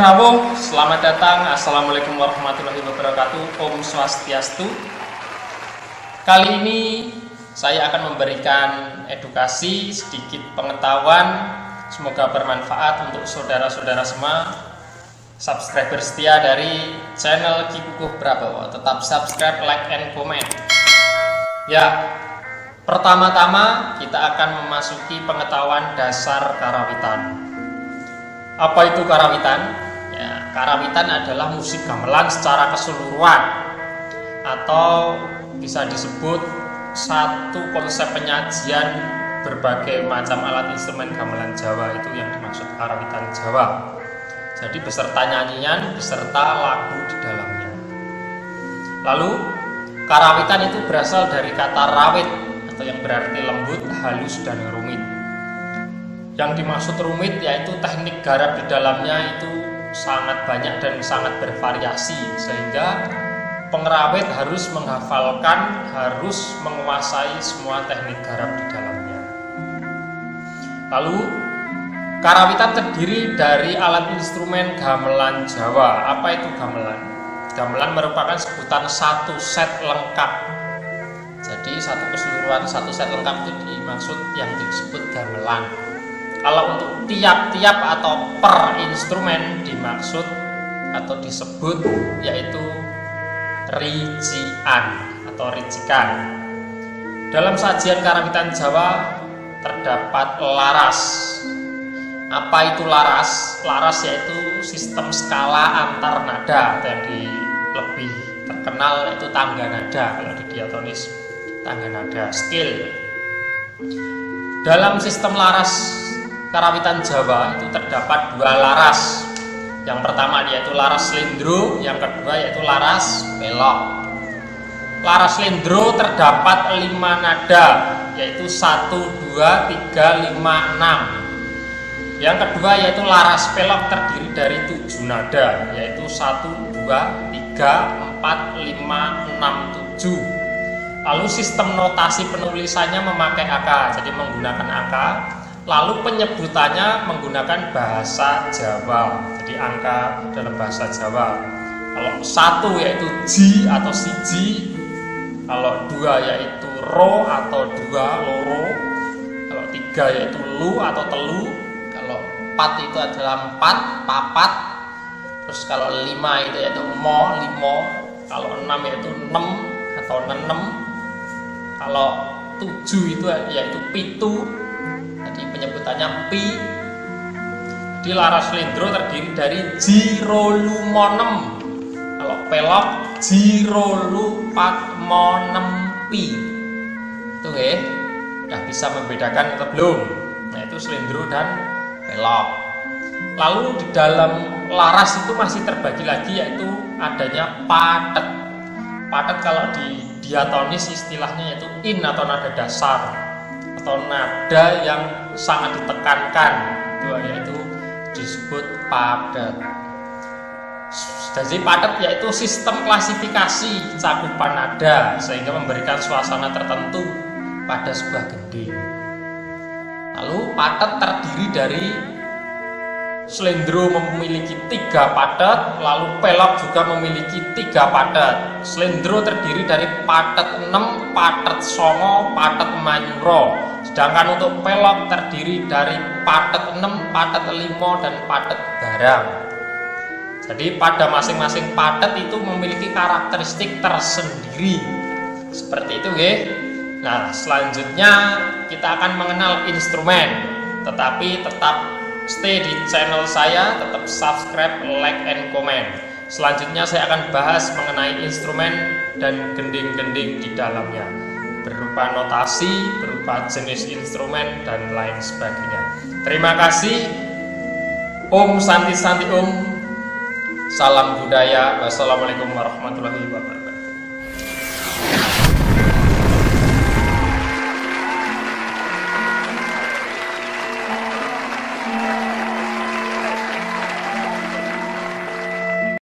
Rawuh, selamat datang. Assalamualaikum warahmatullahi wabarakatuh. Om Swastiastu. Kali ini saya akan memberikan edukasi, sedikit pengetahuan. Semoga bermanfaat untuk saudara-saudara semua, subscriber setia dari channel Ki Kukuh Prabowo. Tetap subscribe, like, and comment. Ya, pertama-tama kita akan memasuki pengetahuan dasar karawitan. Apa itu karawitan? Ya, karawitan adalah musik gamelan secara keseluruhan, atau bisa disebut satu konsep penyajian berbagai macam alat instrumen gamelan Jawa. Itu yang dimaksud karawitan Jawa. Jadi beserta nyanyian, beserta lagu di dalamnya. Lalu karawitan itu berasal dari kata rawit, atau yang berarti lembut, halus, dan rumit. Yang dimaksud rumit yaitu teknik garap di dalamnya itu sangat banyak dan sangat bervariasi, sehingga pengrawit harus menghafalkan, harus menguasai semua teknik garap di dalamnya. Lalu karawitan terdiri dari alat instrumen gamelan Jawa. Apa itu gamelan? Gamelan merupakan sebutan satu set lengkap. Jadi satu keseluruhan, satu set lengkap itu dimaksud yang disebut gamelan. Kalau untuk tiap-tiap atau per instrumen dimaksud atau disebut yaitu rijian atau ricikan. Dalam sajian karawitan Jawa terdapat laras. Apa itu laras? Laras yaitu sistem skala antar nada, atau yang lebih terkenal yaitu tangga nada. Kalau di diatonis tangga nada, scale. Dalam sistem laras karawitan Jawa itu terdapat dua laras. Yang pertama yaitu laras slendro, yang kedua yaitu laras pelok. Laras slendro terdapat 5 nada, yaitu 1, 2, 3, 5, 6. Yang kedua yaitu laras pelok terdiri dari 7 nada, yaitu 1, 2, 3, 4, 5, 6, 7. Lalu sistem notasi penulisannya memakai angka, jadi menggunakan angka. Lalu penyebutannya menggunakan bahasa Jawa, jadi angka dalam bahasa Jawa. Kalau 1 yaitu ji atau siji, kalau 2 yaitu ro atau 2 loro, kalau 3 yaitu lu atau telu, kalau 4 itu adalah 4 papat, terus kalau 5 itu yaitu mo limo, kalau 6 yaitu 6 atau nenem, kalau 7 itu yaitu pitu. Jadi penyebutannya pi. Di laras slendro terdiri dari jirolu monem. Kalau pelok jirolu pat monem pi. Itu ya, udah bisa membedakan atau belum? Nah itu slendro dan pelok. Lalu di dalam laras itu masih terbagi lagi, yaitu adanya patet. Patet kalau di diatonis istilahnya yaitu in atau nada dasar, atau nada yang sangat ditekankan, yaitu disebut padet. Jadi padet yaitu sistem klasifikasi cakupan nada sehingga memberikan suasana tertentu pada sebuah gending. Lalu padet terdiri dari slendro memiliki 3 padet, lalu pelok juga memiliki 3 padet. Slendro terdiri dari padet 6, padet songo, padet manyuro. Sedangkan untuk pelok terdiri dari padet 6, padet 5, dan padet barang. Jadi pada masing-masing padet itu memiliki karakteristik tersendiri. Seperti itu ya. Nah selanjutnya kita akan mengenal instrumen. Tetapi tetap stay di channel saya, tetap subscribe, like, and comment. Selanjutnya saya akan bahas mengenai instrumen dan gending-gending di dalamnya, berupa notasi, berupa jenis instrumen, dan lain sebagainya. Terima kasih. Om Santi Santi Om. Salam budaya. Wassalamualaikum warahmatullahi wabarakatuh.